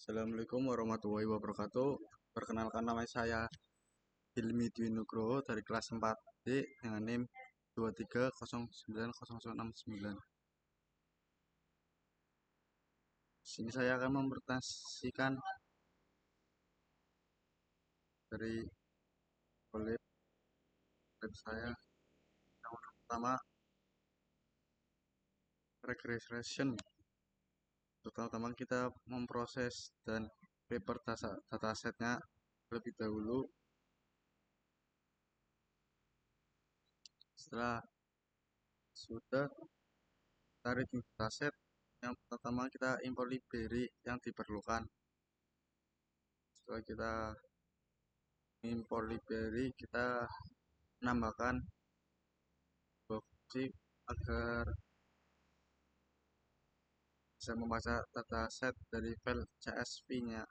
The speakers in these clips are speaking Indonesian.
Assalamualaikum warahmatullahi wabarakatuh. Perkenalkan, nama saya Hilmi Dwi Nugroho dari kelas 4D dengan NIM 23090069. Di sini saya akan mempresentasikan dari lab saya. Yang pertama, regression. Pertama kita memproses dan paper datasetnya lebih dahulu. Setelah sudah tarik dataset, yang pertama kita import library yang diperlukan. Setelah kita import library, kita menambahkan fungsi agar bisa membaca dataset dari file CSV nya.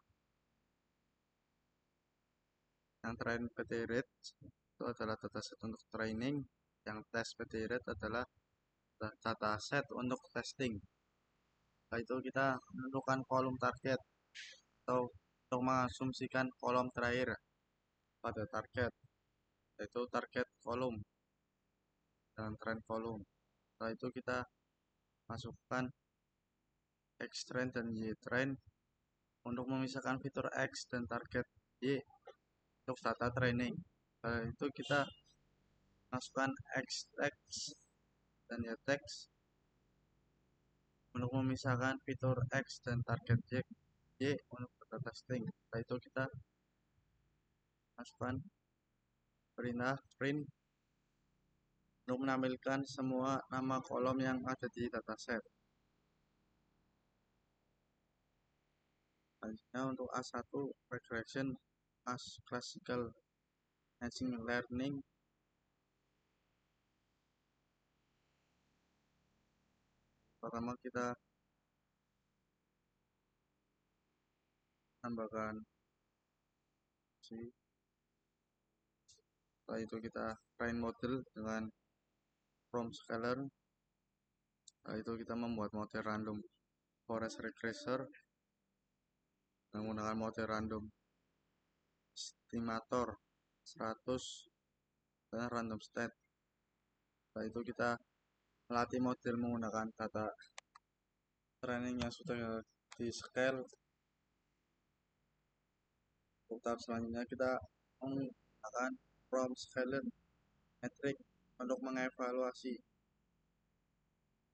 Yang train PT rate itu adalah dataset untuk training, yang test PT rate adalah dataset untuk testing. Setelah itu kita menentukan kolom target atau untuk mengasumsikan kolom terakhir pada target, yaitu target kolom dan trend kolom. Setelah itu kita masukkan X trend dan Y trend untuk memisahkan fitur X dan target Y untuk data training. Setelah itu kita masukkan X text dan Y text untuk memisahkan fitur X dan target Y untuk data testing. Setelah itu kita masukkan perintah print untuk menampilkan semua nama kolom yang ada di dataset. Selanjutnya untuk A1 regression as classical machine learning. Pertama kita tambahkan setelah itu kita train model dengan from scalar. Setelah itu kita membuat model random forest regressor menggunakan model random estimator 100 dan random state. Setelah itu kita melatih model menggunakan data training yang sudah di scale. Tahap selanjutnya kita menggunakan from scalar metric untuk mengevaluasi.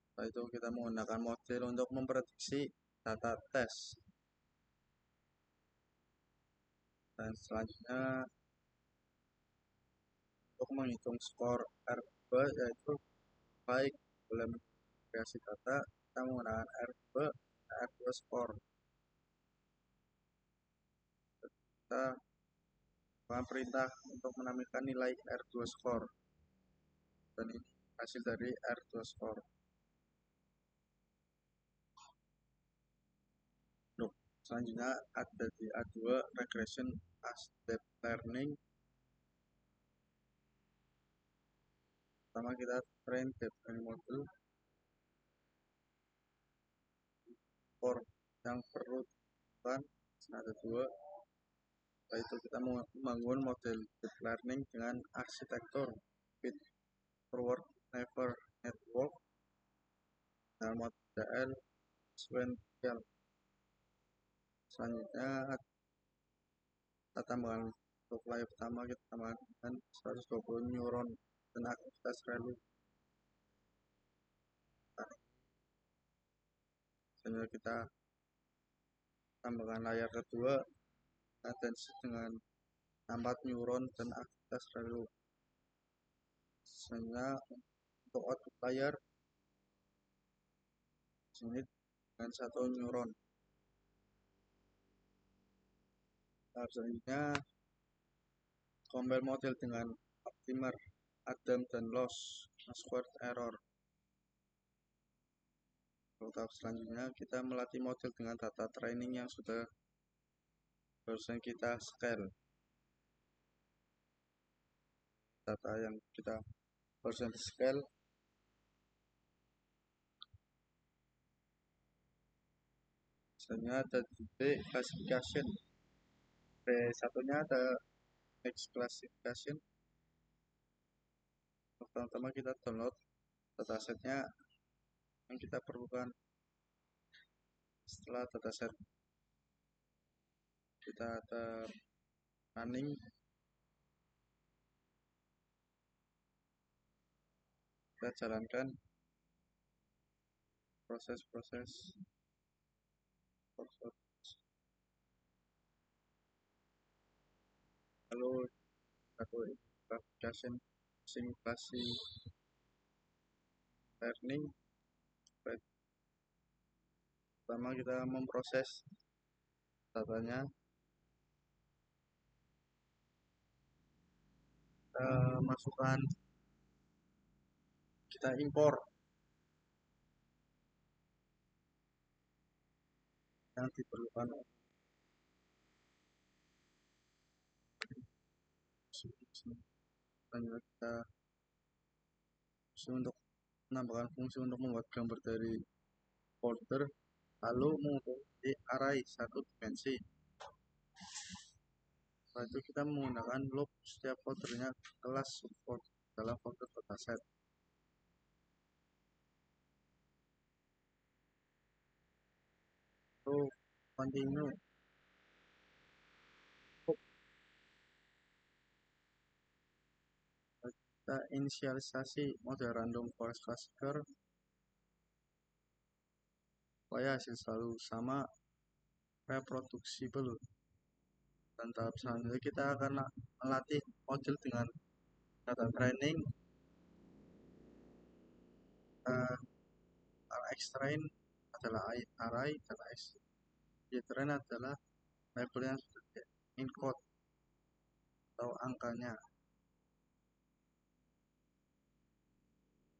Setelah itu kita menggunakan model untuk memprediksi data tes. Dan selanjutnya untuk menghitung skor R2, yaitu baik dalam kreasi data kita menggunakan R2 skor. Kita melakukan perintah untuk menampilkan nilai R2 skor, dan ini hasil dari R2 skor. Selanjutnya ada di A2 regression as deep learning. Pertama kita train deep learning model. For yang perlu dilakukan ada dua. Setelah itu kita membangun model deep learning dengan arsitektur feed forward neural network dan model sequential. Selanjutnya kita tambahkan untuk layer pertama, kita tambahkan 120 neuron dan aktivitas relu. Selanjutnya kita tambahkan layar kedua atensi dengan 4 neuron dan aktivitas relu. Selanjutnya untuk output layar sini dengan 1 neuron. Selanjutnya compile model dengan optimer, Adam dan loss squared error. Tahap selanjutnya kita melatih model dengan data training yang sudah barusan kita scale. Data yang kita barusan scale . Misalnya ada B classification, B satunya ada next classification. Pertama-tama kita download datasetnya yang kita perlukan. Setelah dataset kita ada running, kita jalankan proses-proses lalu satu application simulasi learning. Pertama kita memproses datanya, kita masukkan, kita impor yang diperlukan kita untuk menambahkan fungsi untuk membuat gambar dari folder lalu menghubungi array satu dimensi. Setelah itu kita menggunakan loop setiap foldernya kelas support dalam folder dataset. Lalu continue. Kita inisialisasi mode random forest classifier supaya hasil selalu sama, reproducible. Dan tahap selanjutnya kita akan melatih model dengan data training, xtrain adalah array, data xtrain adalah label yang sudah encode atau angkanya.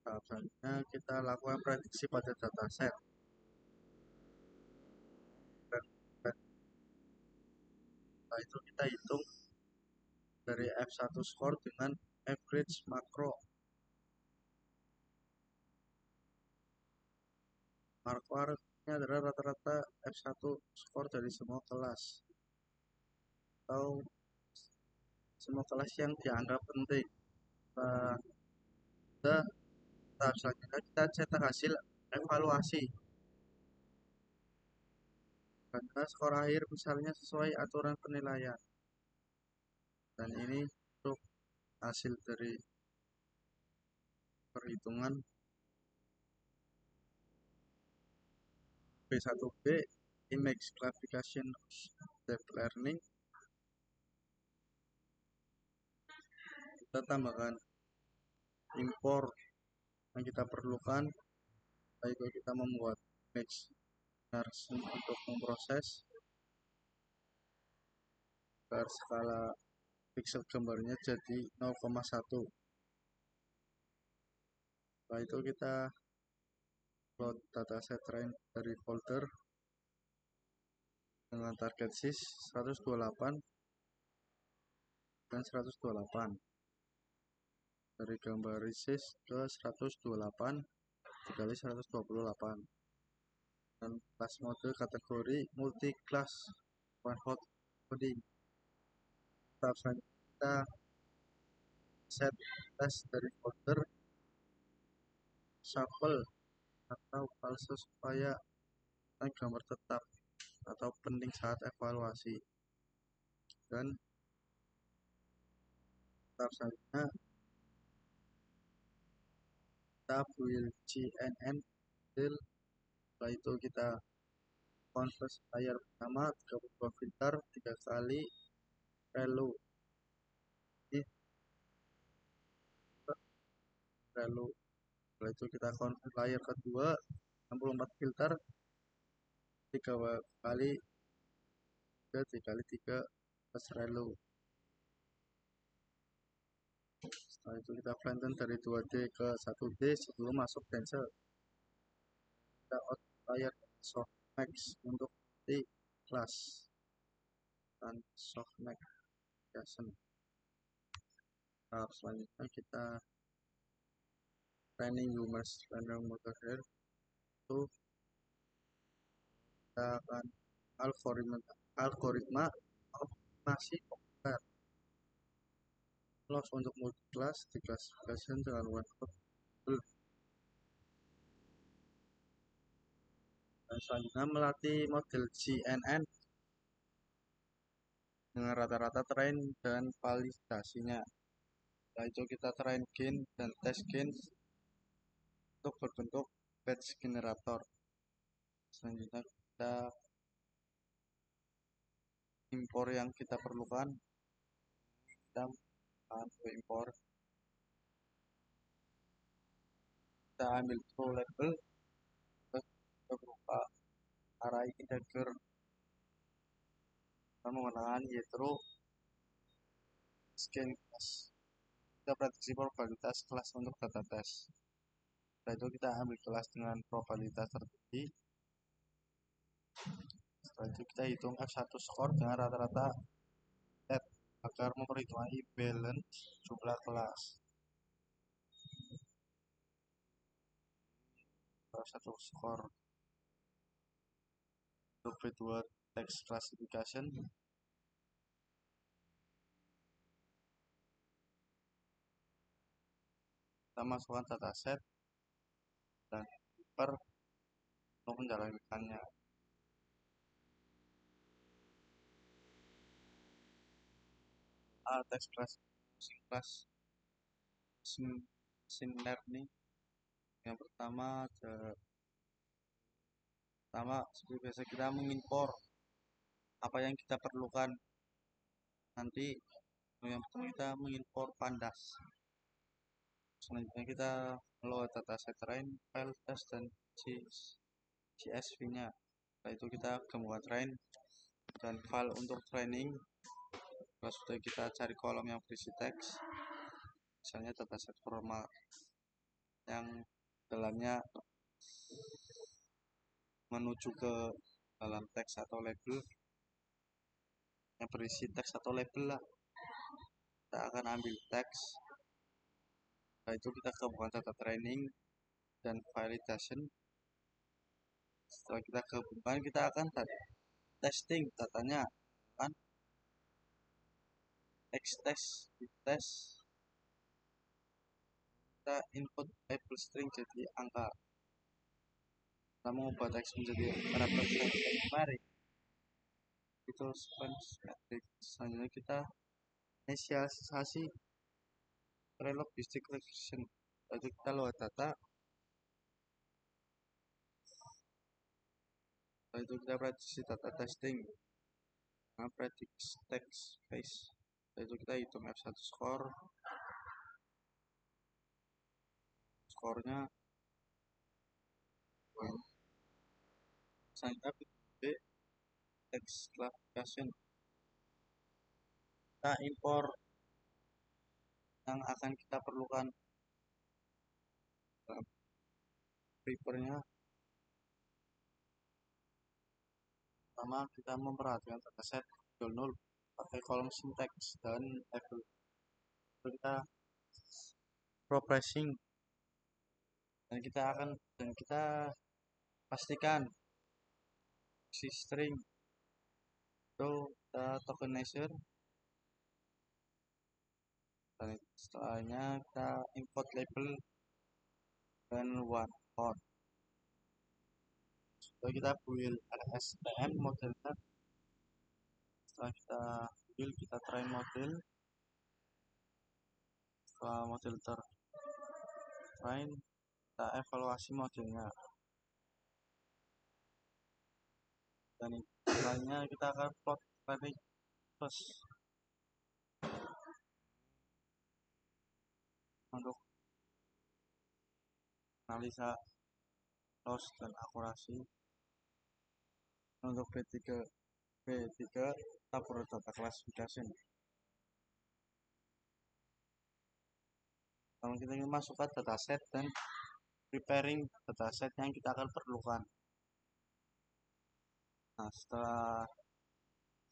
Tahap selanjutnya kita lakukan prediksi pada dataset. Setelah itu kita hitung dari F1 score dengan average makro. Markuarnya adalah rata-rata F1 skor dari semua kelas atau semua kelas yang dianggap penting. Tahap selanjutnya kita cetak hasil evaluasi. Karena skor akhir misalnya sesuai aturan penilaian. Dan ini untuk hasil dari perhitungan B1B image classification deep learning. Kita tambahkan import yang kita perlukan, yaitu kita membuat image version untuk memproses agar skala pixel gambarnya jadi 0,1. Setelah itu kita load dataset train dari folder dengan target sys 128 dan 128. Dari gambar sys ke 128 dikali 128. Dan class mode kategori multi class one hot coding. Tahap selanjutnya kita set test dari folder shuffle atau false supaya gambar tetap atau penting saat evaluasi. Dan tahap selanjutnya kita build GNN build. Setelah itu kita convert layer pertama 32 filter 3 kali relu. Setelah itu kita convert layer kedua 64 filter 3 kali 3 plus relu. Setelah itu kita flatten dari 2D ke 1D sebelum masuk tensor. Kita out layer softmax untuk di class dan softmax JSON. Tahap selanjutnya kita training humans random model here. Itu kita akan algoritma optimasi populer loss untuk multi-class declassification dengan one variable. Dan selanjutnya melatih model GNN dengan rata-rata train dan validasinya. Setelah itu kita train gain dan test gain untuk berbentuk batch generator. Selanjutnya kita impor yang kita perlukan. Kita impor, kita ambil true label berupa array integer. Kita menggunakan ytro scan class. Kita prediksi probabilitas kelas untuk data test. Setelah itu kita ambil kelas dengan probabilitas tertinggi. Setelah itu kita hitung F1 score dengan rata-rata set agar memperhitungkan balance jumlah kelas. F1 score untuk V2 text classification. Kita masukkan dataset dan per untuk menjalankannya. Text classification machine learning. Yang pertama seperti biasa kita mengimpor apa yang kita perlukan. Nanti yang pertama kita mengimpor pandas. Selanjutnya kita load dataset train, file test dan CSV nya. Setelah itu kita gabungkan train dan file untuk training. Setelah sudah kita cari kolom yang berisi teks, misalnya dataset formal yang dalamnya menuju ke dalam teks atau label, yang berisi teks atau label lah. Kita akan ambil teks. Setelah itu kita gabungkan data training dan validation. Setelah kita gabungkan, kita akan testing datanya kan test. Kita input label string jadi angka. Kita mengubah teks menjadi representative numeric. Itu sequence matrix. Selanjutnya kita inisialisasi logistic regression. Lalu kita load data. Lalu itu kita prediksi data testing. Nah, prediksi text space. Lalu itu kita hitung F1 score. Skornya selanjutnya B text classification. Kita impor yang akan kita perlukan. Papernya pertama kita memperhatikan dataset null pakai kolom syntax dan label. Kita progressing dan kita pastikan si string itu tokenizer. Dan setelahnya kita import label dan one hot. Setelah kita build LSTM modelnya. Setelah kita build, kita train model. Setelah model train, kita evaluasi modelnya. Dan setelahnya kita akan plot training plus untuk analisa loss dan akurasi. Untuk B3 tabur data classification. Kalau kita ingin masukkan dataset dan preparing dataset yang kita akan perlukan. Nah, setelah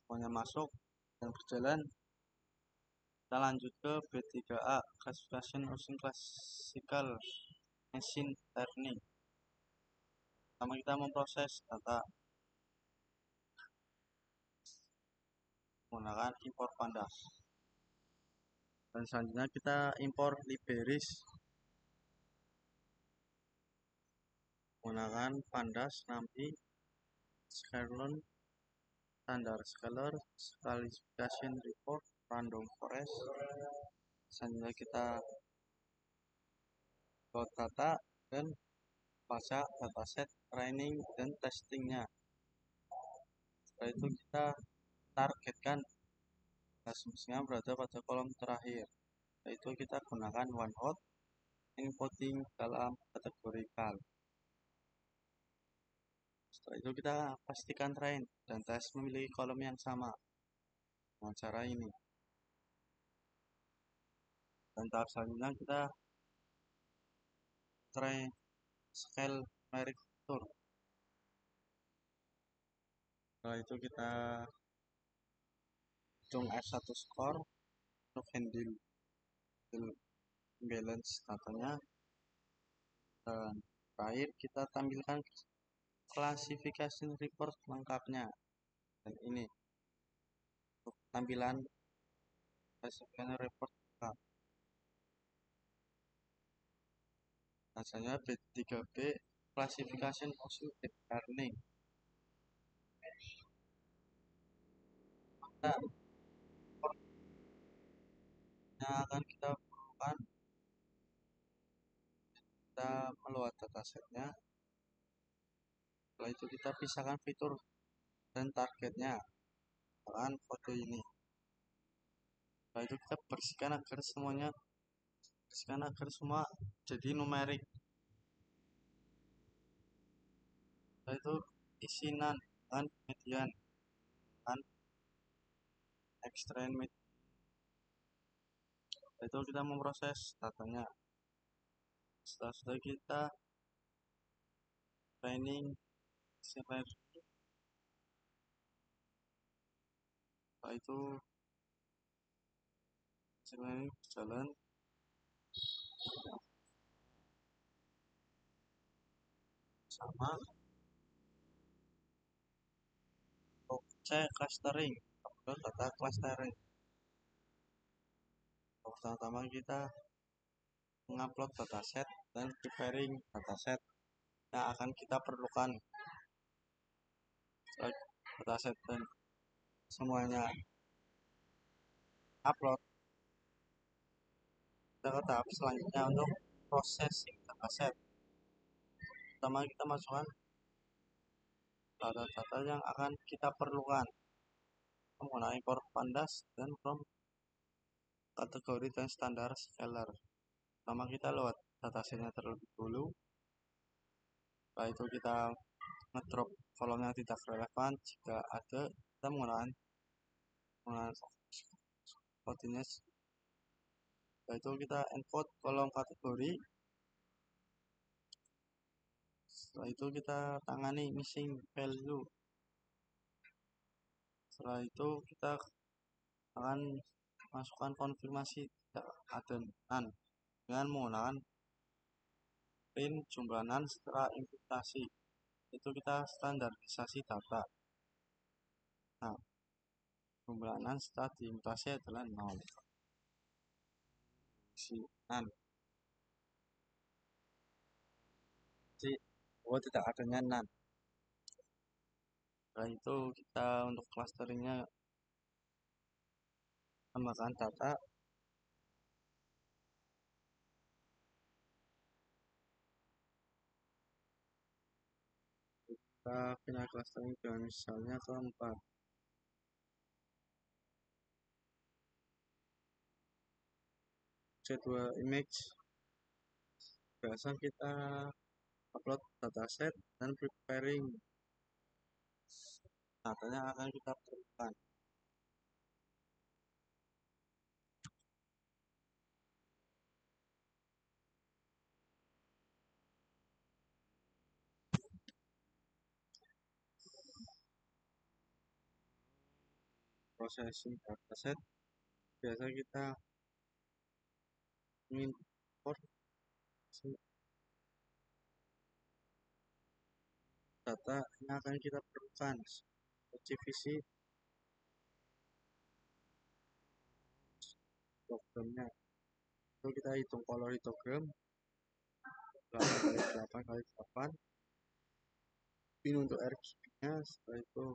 semuanya masuk dan berjalan, kita lanjut ke B3A classification using classical machine learning. Pertama kita memproses data. menggunakan import pandas. Dan selanjutnya kita impor Liberis menggunakan pandas, NumPy, Sklearn, standar scalar, classification report, random forest. Selanjutnya kita load data dan baca dataset training dan testingnya. Setelah itu kita targetkan asumsinya berada pada kolom terakhir, yaitu kita gunakan one hot encoding dalam kategori cal. Setelah itu kita pastikan train dan tes memiliki kolom yang sama dengan cara ini. Dan tahap selanjutnya kita try scale numeric factor. Setelah itu kita hitung F1 score untuk handle balance datanya. Dan terakhir kita tampilkan classification report lengkapnya. Dan ini untuk tampilan classification report lengkap. Rasanya B3B classification also deep learning. Nah, yang akan kita perlukan, kita meluat datasetnya. Setelah itu kita pisahkan fitur dan targetnya dengan kode ini. Setelah itu kita bersihkan agar semua jadi numerik. Setelah itu isi nan dan median dan extract median. Setelah itu kita memproses datanya. Setelah kita training setelah itu berjalan sama untuk cek clustering atau data clustering. Pertama kita mengupload dataset dan preparing dataset yang akan kita perlukan. Setelah dataset dan semuanya upload, kita ke tahap selanjutnya untuk processing dataset. Pertama kita masukkan data-data yang akan kita perlukan menggunakan import pandas dan from kategori dan standar scalar. Pertama kita load datasetnya terlebih dahulu. Setelah itu kita ngedrop kolom yang tidak relevan. Jika ada, kita menggunakan continuous. Setelah itu kita encode kolom kategori. Setelah itu kita tangani missing value. Setelah itu kita akan masukkan konfirmasi tidak ada nan dengan menggunakan print jumlah nan setelah imputasi. Itu kita standarisasi data. Nah, jumlah nan setelah diimputasi adalah 0. Si nan. Jadi, tidak adanya nan. Setelah itu kita untuk clusteringnya tambahkan data. Kita final clustering dengan misalnya keempat. C2 image. Biasa kita upload dataset dan preparing datanya akan kita perlukan. Processing dataset, biasa kita import data yang akan kita perlukan, CVC histogramnya. Itu kita hitung color histogram 8 kali 8 kali 8. Ini untuk RGB-nya. Setelah itu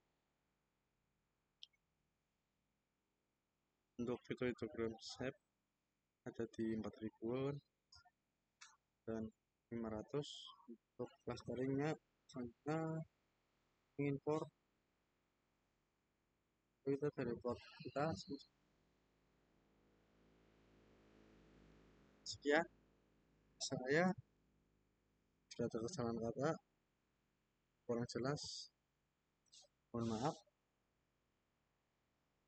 untuk histogram shape ada di 4000 dan 500. Untuk clusteringnya selanjutnya mengimpor itu dari plot kita. Sekian saya, sudah ada kesalahan kata kurang jelas, mohon maaf.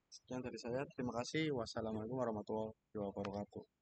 Sekian dari saya, terima kasih. Wassalamualaikum warahmatullahi wabarakatuh.